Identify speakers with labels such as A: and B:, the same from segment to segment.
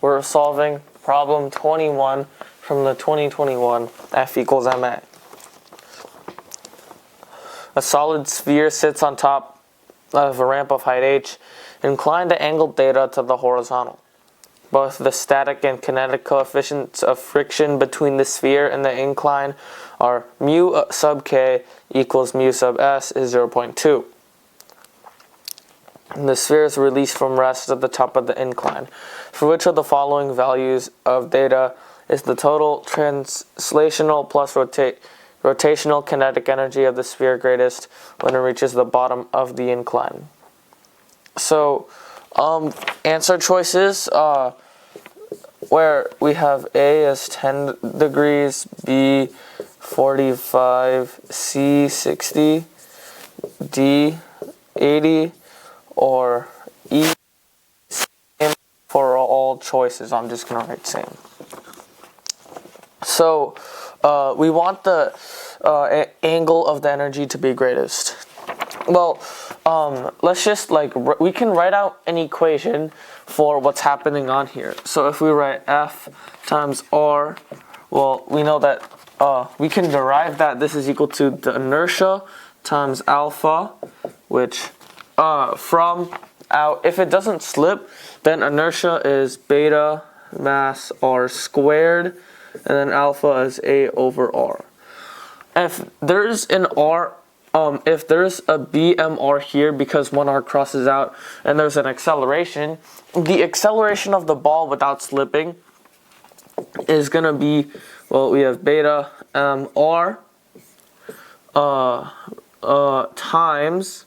A: we're solving problem 21 from the 2021 F equals ma. A solid sphere sits on top of a ramp of height h, inclined at angle theta to the horizontal. Both the static and kinetic coefficients of friction between the sphere and the incline are mu sub k equals mu sub s is 0.2. The sphere is released from rest at the top of the incline. For which of the following values of theta is the total translational plus rotational kinetic energy of the sphere greatest when it reaches the bottom of the incline? So, answer choices, where we have A as 10 degrees, B 45, C 60, D 80, or E same for all choices. I'm just going to write same. So, we want the angle of the energy to be greatest. Well, let's just we can write out an equation for what's happening on here. So if we write F times R, well, we know that we can derive that this is equal to the inertia times alpha, which if it doesn't slip, then inertia is beta mass R squared, and then alpha is A over R. If there's an R, if there's a BMR here because one R crosses out and there's an acceleration, the acceleration of the ball without slipping is going to be, well, we have beta R times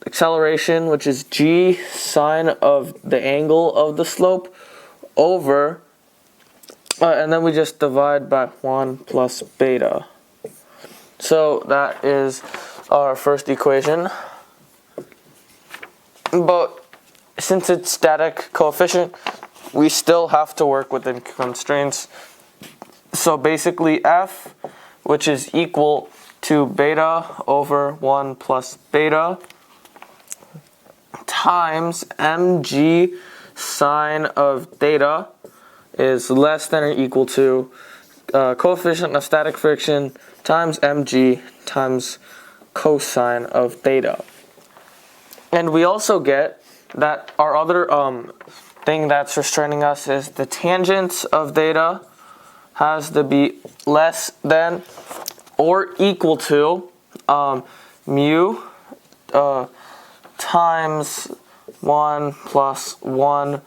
A: acceleration, which is G sine of the angle of the slope over, and then we just divide by 1 plus beta. So that is our first equation. But since it's static coefficient, we still have to work within constraints. So basically F, which is equal to beta over 1 plus beta times mg sine of theta is less than or equal to coefficient of static friction times mg times cosine of theta. And we also get that our other thing that's restraining us is the tangent of theta has to be less than or equal to mu times 1 plus 1.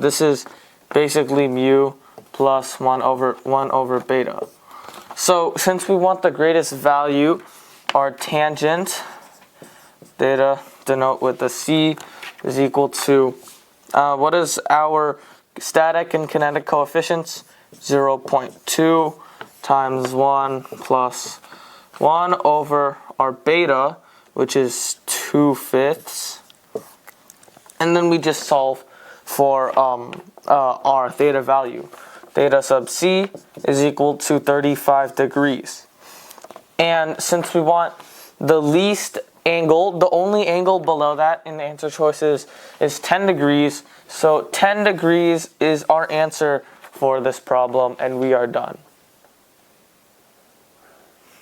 A: This is basically mu plus 1 over beta. So since we want the greatest value, our tangent theta, denote with the C, is equal to, what is our static and kinetic coefficients? 0.2 times 1 plus 1 over our beta, which is 2/5. And then we just solve for our theta value. Theta sub C is equal to 35 degrees. And since we want the least angle, the only angle below that in the answer choices is 10 degrees. So 10 degrees is our answer for this problem, and we are done.